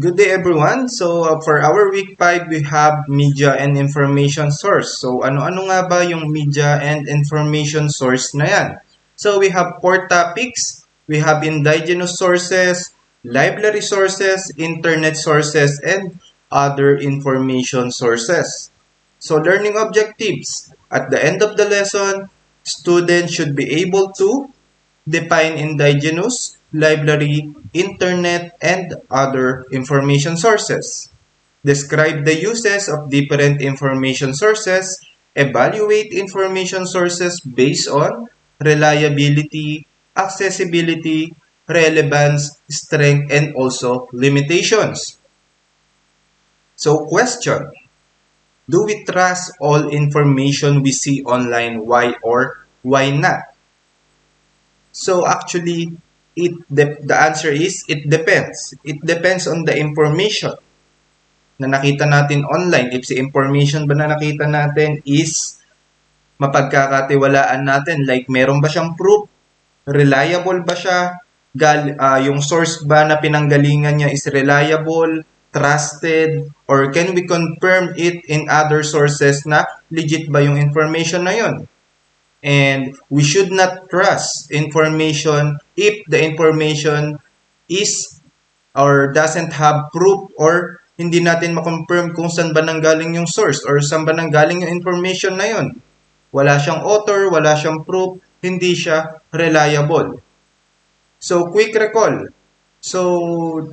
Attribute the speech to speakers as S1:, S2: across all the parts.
S1: Good day everyone. For our week 5, we have media and information source. So ano-ano nga ba yung media and information source na yan? So we have 4 topics. We have indigenous sources, library sources, internet sources, and other information sources. So learning objectives. At the end of the lesson, students should be able to define indigenous, library, internet, and other information sources. Describe the uses of different information sources. Evaluate information sources based on reliability, accessibility, relevance, strength, and also limitations. So question, do we trust all information we see online? Why or why not? So actually, the answer is it depends. It depends on the information na nakita natin online. If si information ba na nakita natin is mapagkakatiwalaan natin, like meron ba siyang proof, reliable ba siya, yung source ba na pinanggalingan niya is reliable, trusted, or can we confirm it in other sources na legit ba yung information na yon? And we should not trust information if the information is or doesn't have proof or hindi natin makonfirm kung saan ba nanggaling yung source or saan ba nanggaling yung information na yun. Wala siyang author, wala siyang proof, hindi siya reliable. So, quick recall. So,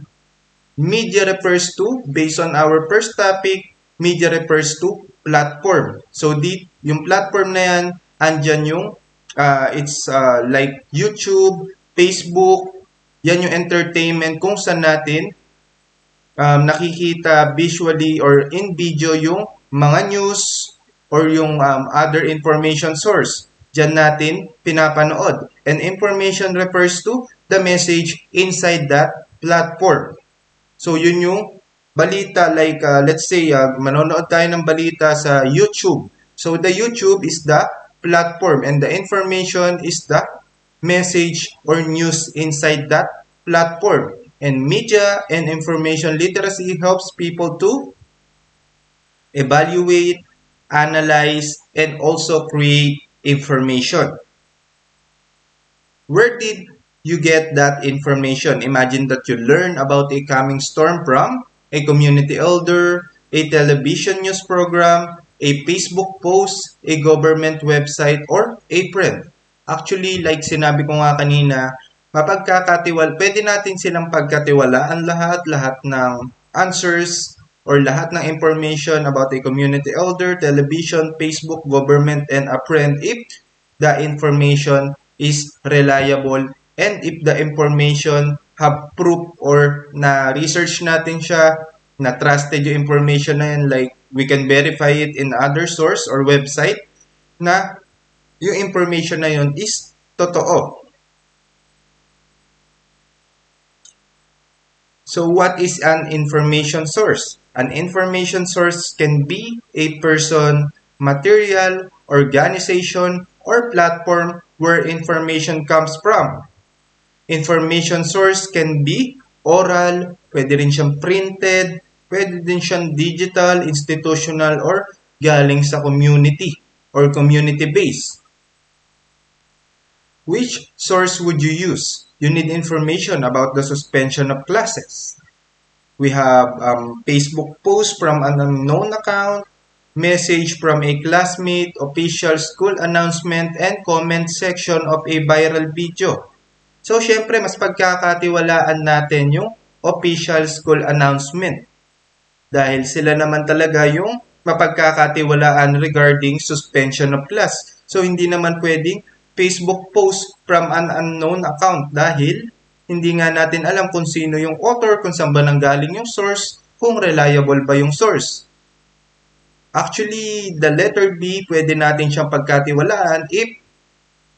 S1: media refers to, based on our first topic, media refers to platform. So, yung platform na yan, andyan yung it's like YouTube, Facebook, yan yung entertainment kung saan natin nakikita visually or in video yung mga news or yung other information source. Diyan natin pinapanood. And information refers to the message inside that platform. So yun yung balita, like let's say manonood tayo ng balita sa YouTube. So the YouTube is the platform and the information is the message or news inside that platform. And media and information literacy helps people to evaluate, analyze, and also create information. Where did you get that information? Imagine that you learn about a coming storm from a community elder, a television news program, a Facebook post, a government website, or a friend. Actually, like sinabi ko nga kanina, pwede natin silang pagkatiwalaan lahat ng answers or lahat ng information about a community elder, television, Facebook, government, and a friend if the information is reliable and if the information have proof or na research natin siya, na trusted yung information na yan, like we can verify it in other source or website na yung information na yun is totoo. So what is an information source? An information source can be a person, material, organization, or platform where information comes from. Information source can be oral, pwede rin siyang printed, pwede din siyang digital, institutional, or galing sa community or community-based. Which source would you use? You need information about the suspension of classes. We have Facebook post from an unknown account, message from a classmate, official school announcement, and comment section of a viral video. So, syempre, mas pagkakatiwalaan natin yung official school announcement. Dahil sila naman talaga yung mapagkakatiwalaan regarding suspension of class. So, hindi naman pwedeng Facebook post from an unknown account dahil hindi nga natin alam kung sino yung author, kung saan ba nanggaling yung source, kung reliable ba yung source. Actually, the letter B, pwede natin siyang pagkatiwalaan if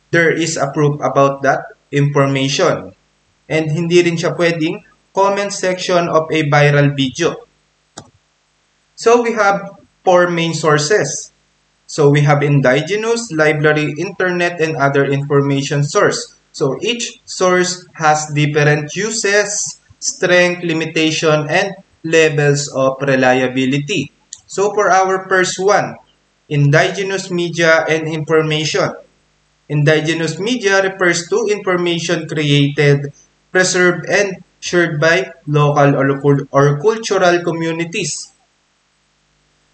S1: there is a proof about that information. And hindi rin siya pwedeng comment section of a viral video. So we have 4 main sources. So we have indigenous, library, internet, and other information source. So each source has different uses, strength, limitation, and levels of reliability. So for our first one, indigenous media and information. Indigenous media refers to information created, preserved, and shared by local or cultural communities.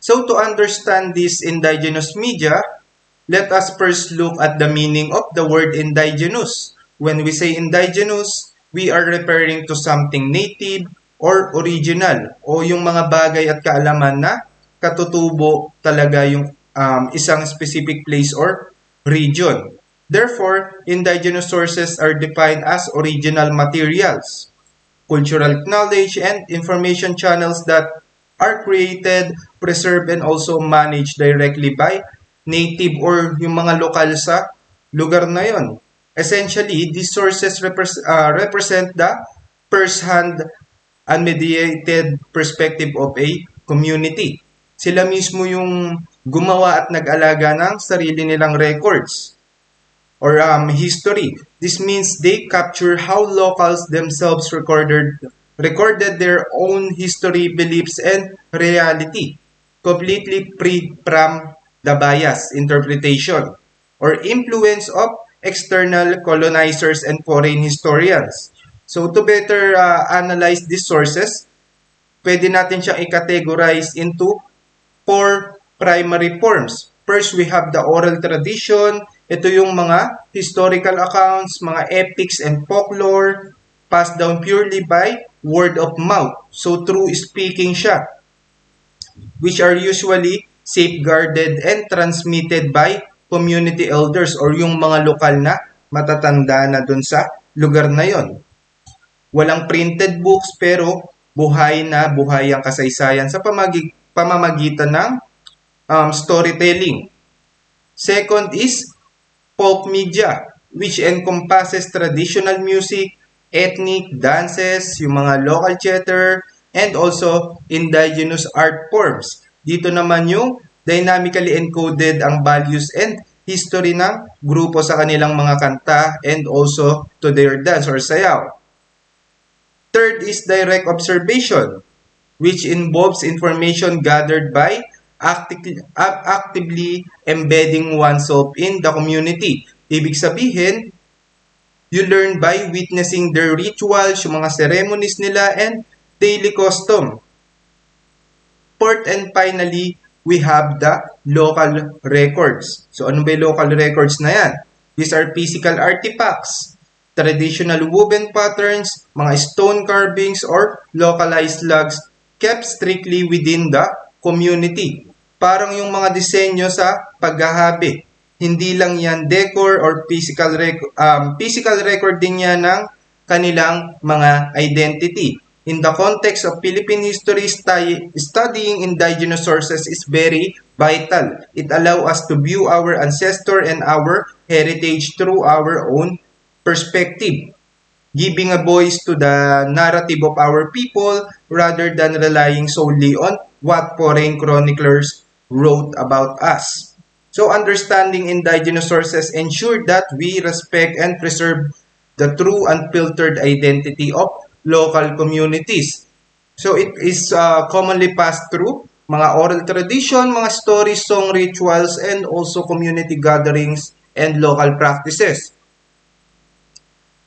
S1: So to understand this indigenous media, let us first look at the meaning of the word indigenous. When we say indigenous, we are referring to something native or original o yung mga bagay at kaalaman na katutubo talaga yung isang specific place or region. Therefore, indigenous sources are defined as original materials, cultural knowledge, and information channels that are created, preserved, and also managed directly by native or yung mga lokal sa lugar na yon. Essentially, these sources represent the first-hand unmediated perspective of a community. Sila mismo yung gumawa at nag-alaga ng sarili nilang records or history. This means they capture how locals themselves recorded their own history, beliefs, and reality, completely free from the bias, interpretation, or influence of external colonizers and foreign historians. So to better analyze these sources, pwede natin siyang i-categorize into four primary forms. First, we have the oral tradition. Ito yung mga historical accounts, mga epics and folklore passed down purely by word of mouth. So, through speaking siya, which are usually safeguarded and transmitted by community elders or yung mga lokal na matatanda na dun sa lugar na yon. Walang printed books pero buhay na buhay ang kasaysayan sa pamamagitan ng storytelling. Second is folk media, which encompasses traditional music, ethnic dances, yung mga local theater, and also indigenous art forms. Dito naman yung dynamically encoded ang values and history ng grupo sa kanilang mga kanta and also to their dance or sayaw. Third is direct observation, which involves information gathered by actively embedding oneself in the community. Ibig sabihin, you learn by witnessing their rituals, yung mga ceremonies nila, and daily custom. Fourth and finally, we have the local records. So ano ba yung local records na yan? These are physical artifacts, traditional woven patterns, mga stone carvings, or localized logs kept strictly within the community. Parang yung mga disenyo sa paghahabi. Hindi lang yan decor or physical record din yan ng kanilang mga identity. In the context of Philippine history, studying indigenous sources is very vital. It allows us to view our ancestor and our heritage through our own perspective, giving a voice to the narrative of our people rather than relying solely on what foreign chroniclers wrote about us. So understanding indigenous sources ensure that we respect and preserve the true unfiltered identity of local communities. So it is commonly passed through mga oral tradition, mga stories, song, rituals, and also community gatherings and local practices.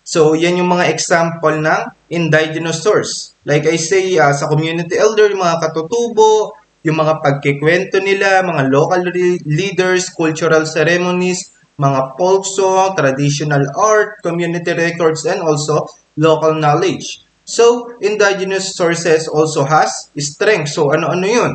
S1: So, yan yung mga example ng indigenous source. Like I say, sa community elder, yung mga katutubo, yung mga pagkikwento nila, mga local leaders, cultural ceremonies, mga folk song, traditional art, community records, and also local knowledge. So, indigenous sources also has strength. So, ano-ano yun?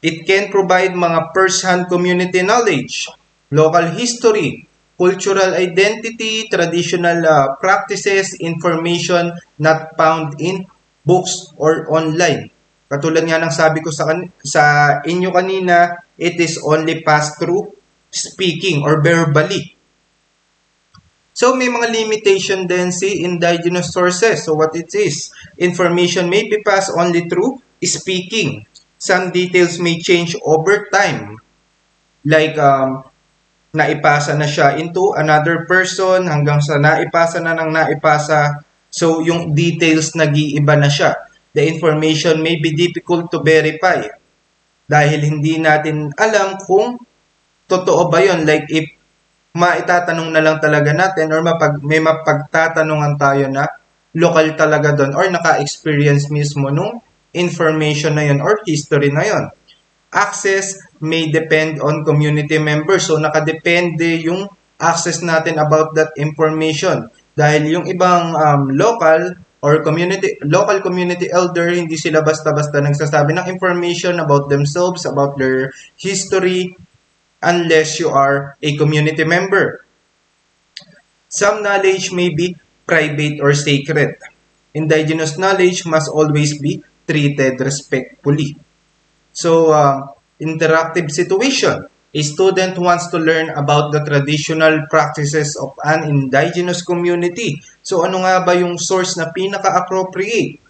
S1: It can provide mga first-hand community knowledge, local history, cultural identity, traditional practices, information not found in books or online. Katulad nga ng sabi ko sa inyo kanina, it is only passed through speaking or verbally. So may mga limitation din si indigenous sources. So what it is? Information may be passed only through speaking. Some details may change over time. Like naipasa na siya into another person hanggang sa naipasa na ng naipasa So, yung details nag-iiba na siya. The information may be difficult to verify dahil hindi natin alam kung totoo ba yun. Like if maitatanong na lang talaga natin or may mapagtatanungan tayo na local talaga doon or naka-experience mismo nung information na yun or history na yun. Access may depend on community members. So, nakadepende yung access natin about that information. Dahil yung ibang local community elder, hindi sila basta-basta nagsasabi ng information about themselves, about their history, unless you are a community member. Some knowledge may be private or sacred. Indigenous knowledge must always be treated respectfully. So, interactive situation. A student wants to learn about the traditional practices of an indigenous community. So, ano nga ba yung source na pinaka-appropriate?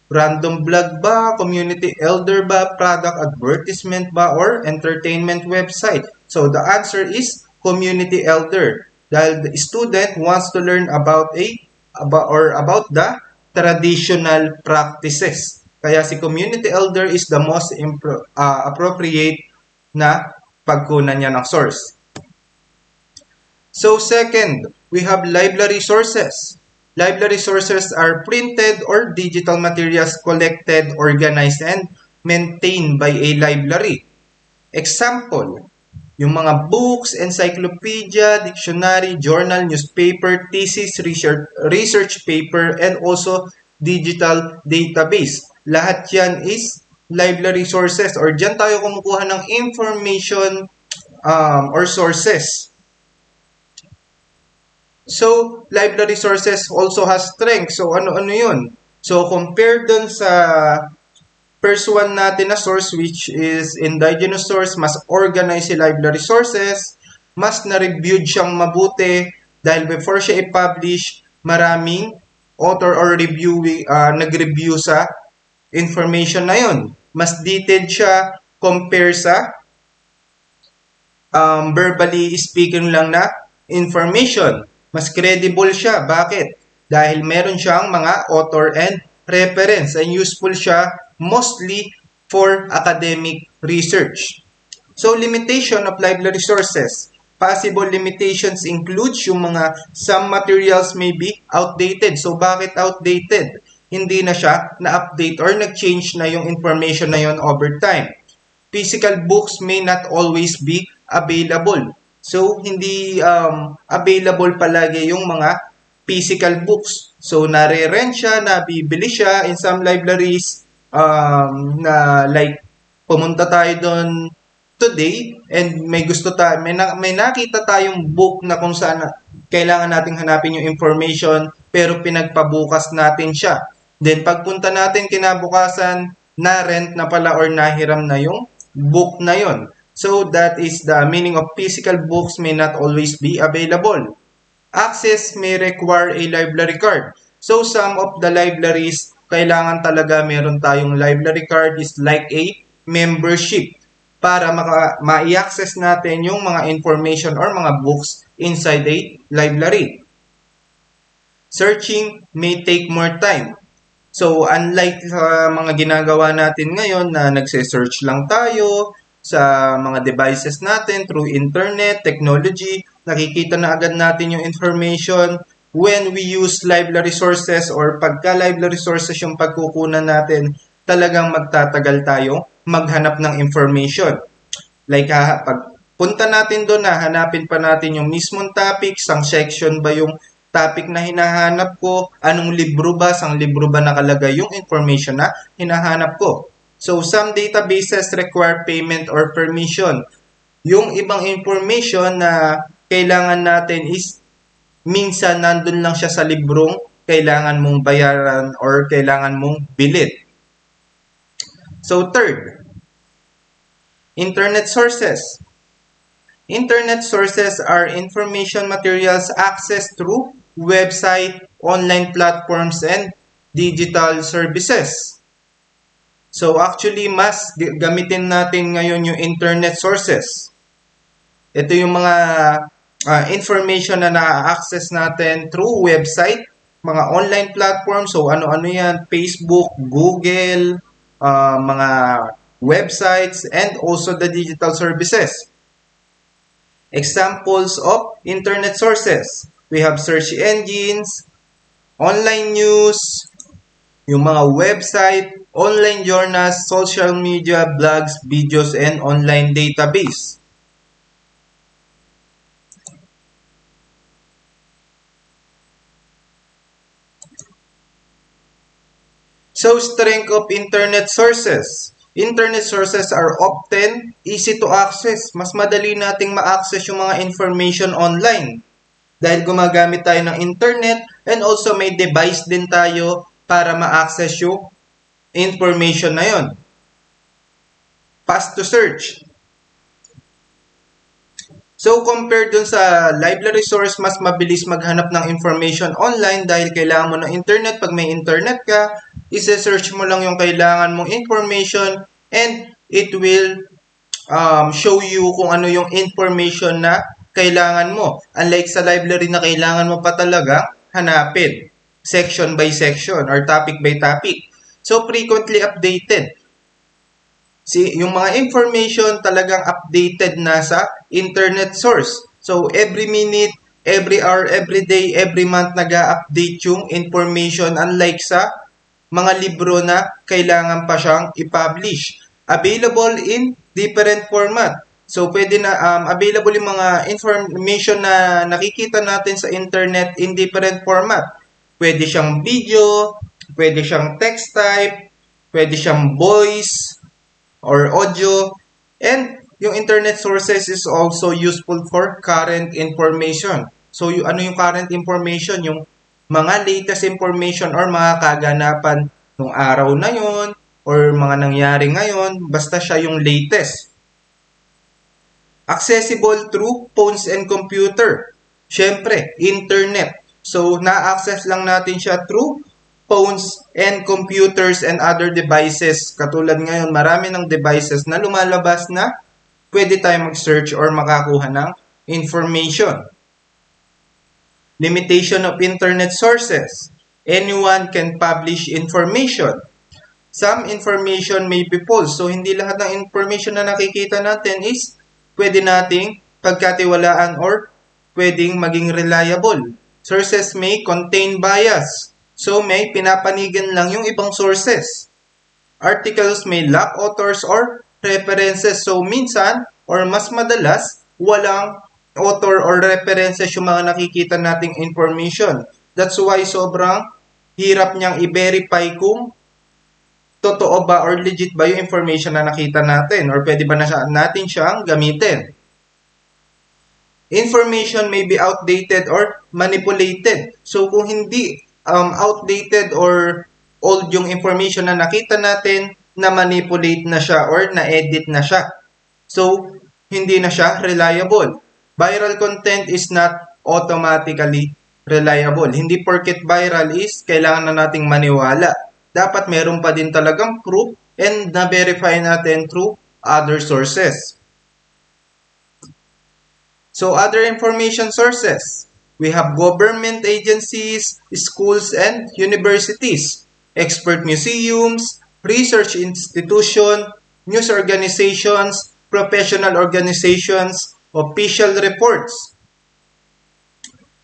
S1: Random blog ba? Community elder ba? Product advertisement ba? Or entertainment website? So, the answer is community elder. Dahil the student wants to learn about the traditional practices. Kaya si community elder is the most appropriate na pagkunan niya ng source. So second, we have library sources. Library sources are printed or digital materials collected, organized, and maintained by a library. Example, yung mga books, encyclopedia, dictionary, journal, newspaper, thesis, research paper, and also digital database. Lahat yan is library sources or dyan tayo kumukuha ng information or sources. So, library sources also has strength. So, ano yun? So, compare dun sa first one natin na source which is indigenous source, mas organized si library sources, mas na-reviewed siyang mabuti dahil before siya i-publish, maraming author or nag-review sa information na yun. Mas detailed siya compare sa verbally speaking lang na information. Mas credible siya. Bakit? Dahil meron siyang mga author and reference and useful siya mostly for academic research. So, limitation of library sources. Possible limitations includes yung some materials may be outdated. So, bakit outdated? Hindi na siya na-update or nag-change na yung information na yon over time. Physical books may not always be available. So, hindi available palagi yung mga physical books. So, nare-rent siya, nabibili siya in some libraries na like pumunta tayo doon today and may nakita tayong book na kung saan kailangan nating hanapin yung information pero pinagpabukas natin siya. Then, pagpunta natin kinabukasan, na-rent na pala or nahiram na yung book na yon. So, that is the meaning of physical books may not always be available. Access may require a library card. So, some of the libraries, kailangan talaga meron tayong library card is like a membership para ma-access natin yung mga information or mga books inside a library. Searching may take more time. So, unlike sa mga ginagawa natin ngayon na nagse-search lang tayo sa mga devices natin through internet, technology, nakikita na agad natin yung information. When we use library sources or pagka-library sources yung pagkukunan natin, talagang magtatagal tayo maghanap ng information. Like, pag punta natin doon, hanapin pa natin yung mismong topic, sang section ba yung topic na hinahanap ko, anong libro ba, sang libro ba nakalagay yung information na hinahanap ko. So, some databases require payment or permission. Yung ibang information na kailangan natin is minsan nandun lang siya sa librong kailangan mong bayaran or kailangan mong bilhin. So, third, internet sources. Internet sources are information materials accessed through website, online platforms, and digital services. So actually, mas gamitin natin ngayon yung internet sources. Ito yung mga information na na-access natin through website, mga online platform. So ano-ano yan? Facebook, Google, mga websites, and also the digital services. Examples of internet sources. We have search engines, online news, yung mga website, online journals, social media, blogs, videos, and online database. So, strength of internet sources. Internet sources are often easy to access. Mas madali nating ma-access yung mga information online. Dahil gumagamit tayo ng internet and also may device din tayo para ma-access yung information na yon. Fast to search. So, compared dun sa library source, mas mabilis maghanap ng information online dahil kailangan mo ng internet. Pag may internet ka, ise-search mo lang yung kailangan mong information and it will show you kung ano yung information na kailangan mo. Unlike sa library na kailangan mo pa talaga hanapin section by section or topic by topic. So, frequently updated. Yung mga information talagang updated na sa internet source. So, every minute, every hour, every day, every month nag-update yung information unlike sa mga libro na kailangan pa siyang i-publish. Available in different format. So, pwede na available yung mga information na nakikita natin sa internet in different format. Pwede siyang video, pwede siyang text type, pwede siyang voice, or audio, and yung internet sources is also useful for current information. So, ano yung current information? Yung mga latest information or mga kaganapan ng araw na yon or mga nangyari ngayon, basta siya yung latest. Accessible through phones and computer. Siyempre, internet. So, na-access lang natin siya through phones and computers and other devices. Katulad ngayon, marami ng devices na lumalabas na pwede tayo mag-search or makakuha ng information. Limitation of internet sources. Anyone can publish information. Some information may be false. So, hindi lahat ng information na nakikita natin is pwede nating pagkatiwalaan or pwedeng maging reliable. Sources may contain bias. So, may pinapanigan lang yung ibang sources. Articles may lack authors or references. So, minsan or mas madalas, walang author or references yung mga nakikita nating information. That's why sobrang hirap niyang i-verify kung totoo ba or legit ba yung information na nakita natin or pwede ba natin siyang gamitin. Information may be outdated or manipulated. So, kung hindi outdated or old yung information na nakita natin, na-manipulate na siya or na-edit na siya. So, hindi na siya reliable. Viral content is not automatically reliable. Hindi porket viral is kailangan na nating maniwala. Dapat meron pa din talagang proof and na-verify natin through other sources. So, other information sources. We have government agencies, schools, and universities, expert museums, research institutions, news organizations, professional organizations, official reports.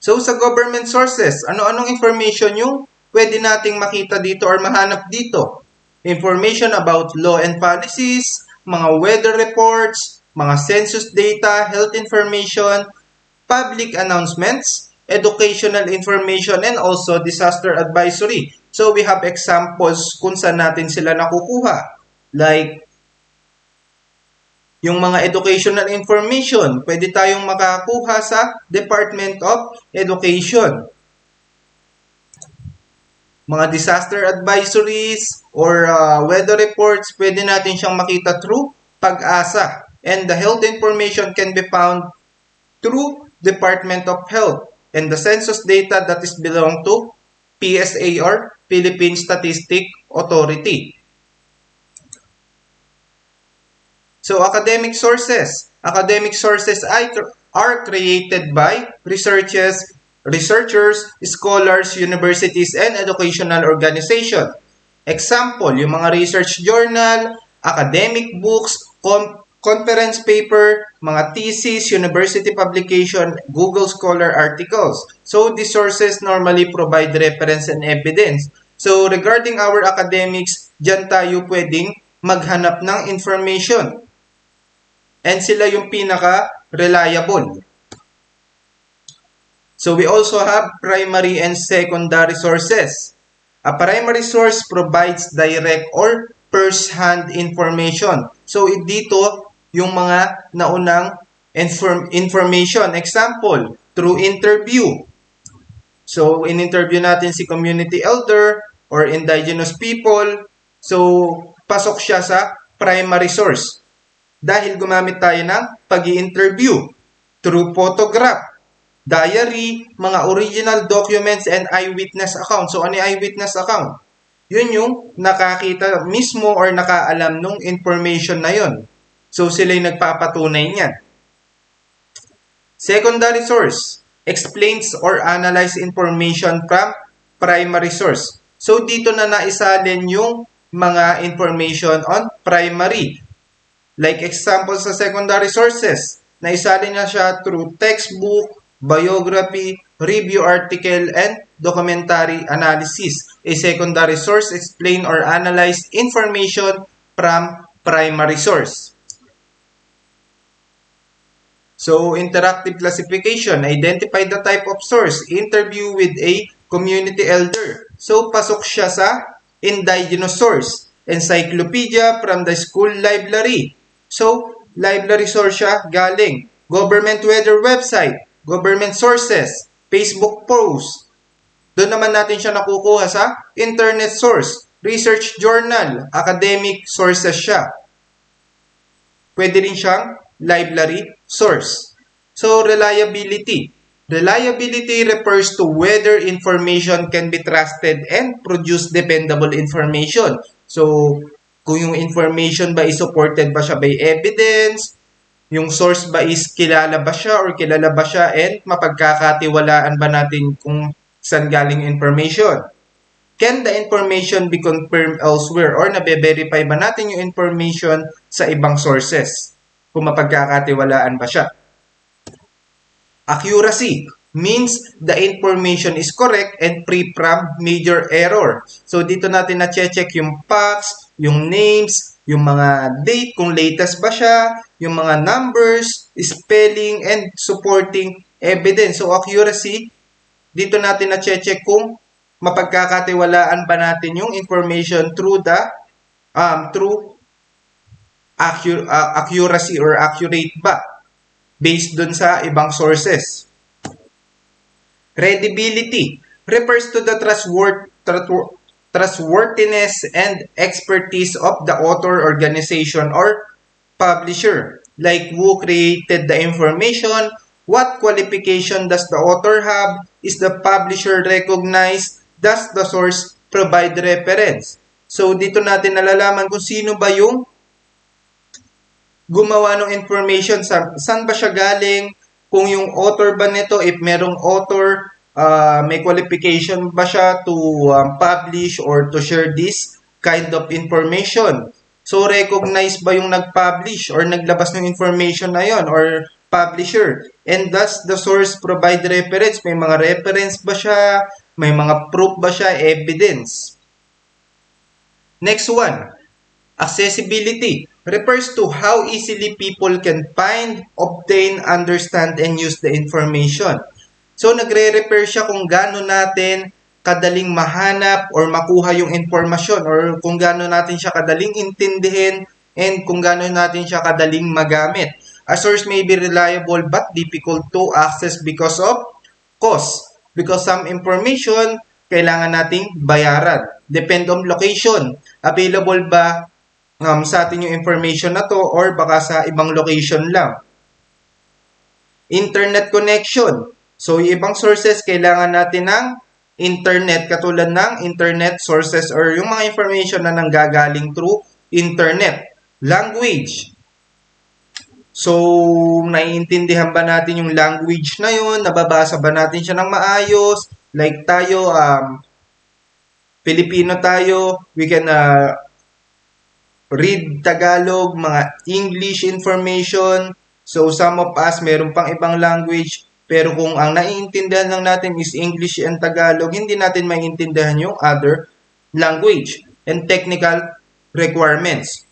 S1: So, sa government sources, ano-anong information yung pwede nating makita dito or mahanap dito? Information about law and policies, mga weather reports, mga census data, health information, public announcements, educational information, and also disaster advisory. So, we have examples kung saan natin sila nakukuha. Like, yung mga educational information, pwede tayong makakuha sa Department of Education. Mga disaster advisories or weather reports, pwede natin siyang makita through Pag-asa. And the health information can be found through Department of Health, and the census data that is belong to PSA or Philippine Statistic Authority. So, academic sources. Academic sources are created by researchers researchers, scholars, universities, and educational organization. Example, yung mga research journal, academic books, conference paper, mga thesis, university publication, Google Scholar articles. So, these sources normally provide reference and evidence. So, regarding our academics, dyan tayo pwedeng maghanap ng information. And sila yung pinaka-reliable. So, we also have primary and secondary sources. A primary source provides direct or first-hand information. So, dito, yung mga naunang information. Example, through interview. So, in-interview natin si community elder or indigenous people. So, pasok siya sa primary source. Dahil gumamit tayo ng pag-i-interview through photograph, diary, mga original documents, and eyewitness account. So, ano yung eyewitness account? Yun yung nakakita mismo or nakaalam nung information na yun. So, sila yung nagpapatunay niyan. Secondary source explains or analyze information from primary source. So, dito na naisalin yung mga information on primary. Like example sa secondary sources, naisalin na siya through textbook, biography, review article, and documentary analysis. A secondary source explain or analyze information from primary source. So, interactive classification. Identify the type of source. Interview with a community elder. So, pasok siya sa indigenous source. Encyclopedia from the school library. So, library source siya galing. Government weather website. Government sources. Facebook post. Doon naman natin siya nakukuha sa internet source. Research journal. Academic sources siya. Pwede rin siyang library source. So, reliability. Reliability refers to whether information can be trusted and produce dependable information. So, kung yung information ba is supported ba siya by evidence, yung source ba is kilala ba siya or kilala ba siya, and mapagkakatiwalaan ba natin kung saan galing information. Can the information be confirmed elsewhere or nabe-verify ba natin yung information sa ibang sources? Kung mapagkakatiwalaan ba siya. Accuracy means the information is correct and free from major error. So, dito natin na-check yung facts, yung names, yung mga date, kung latest ba siya, yung mga numbers, spelling, and supporting evidence. So, accuracy, dito natin na-check kung mapagkakatiwalaan ba natin yung information through the accuracy or accurate ba based dun sa ibang sources. Credibility refers to the trustworthiness and expertise of the author, organization, or publisher. Like who created the information, what qualification does the author have, is the publisher recognized, does the source provide reference. So dito natin nalalaman kung sino ba yung gumawa ng information, saan ba siya galing, kung yung author ba nito, if merong author, may qualification ba siya to publish or to share this kind of information. So, recognize ba yung nag-publish or naglabas ng information na yon or publisher? And does the source provide reference? May mga reference ba siya? May mga proof ba siya? Evidence. Next one, accessibility refers to how easily people can find, obtain, understand, and use the information. So, nagre-refer siya kung gaano natin kadaling mahanap or makuha yung informasyon or kung gaano natin siya kadaling intindihin and kung gaano natin siya kadaling magamit. A source may be reliable but difficult to access because of cost. Because some information, kailangan nating bayaran. Depend on location. Available ba sa atin yung information na to or baka sa ibang location lang. Internet connection. So, yung ibang sources, kailangan natin ng internet katulad ng internet sources or yung mga information na nanggagaling through internet. Language. So, naiintindihan ba natin yung language na yun? Nababasa ba natin siya ng maayos? Like tayo, Filipino tayo, we can read Tagalog, mga English information. So, some of us, meron pang ibang language. Pero kung ang naiintindihan lang natin is English and Tagalog, hindi natin maiintindihan yung other language and technical requirements.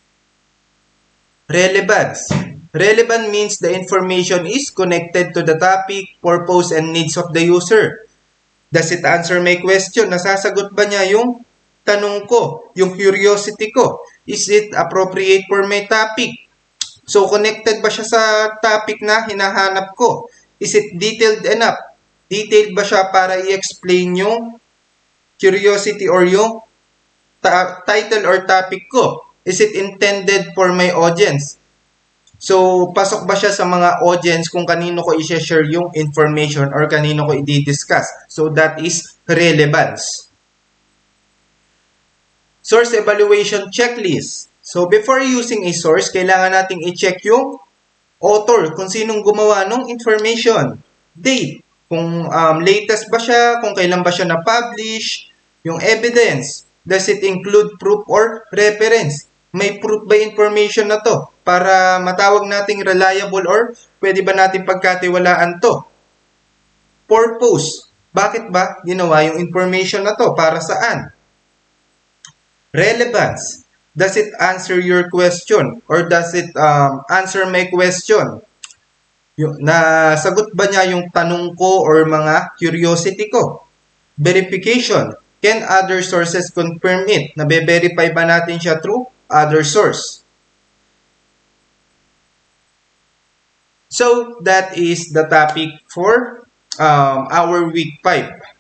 S1: Relevance. Relevant means the information is connected to the topic, purpose, and needs of the user. Does it answer my question? Nasasagot ba niya yung tanong ko, yung curiosity ko? Is it appropriate for my topic? So, connected ba siya sa topic na hinahanap ko? Is it detailed enough? Detailed ba siya para i-explain yung curiosity or yung title or topic ko? Is it intended for my audience? So, pasok ba siya sa mga audience kung kanino ko i-share yung information or kanino ko i-discuss? So, that is relevance. Source evaluation checklist. So, before using a source, kailangan nating i-check yung author, kung sinong gumawa ng information. Date, kung latest ba siya, kung kailan ba siya na-publish, yung evidence. Does it include proof or reference? May proof ba information na to para matawag nating reliable or pwede ba natin pagkatiwalaan to? Purpose. Bakit ba ginawa yung information na to? Para saan? Relevance. Does it answer your question? Or does it answer my question? Nasagot ba niya yung tanong ko or mga curiosity ko? Verification. Can other sources confirm it? Nabe-verify ba natin siya through other source? So, that is the topic for our week 5.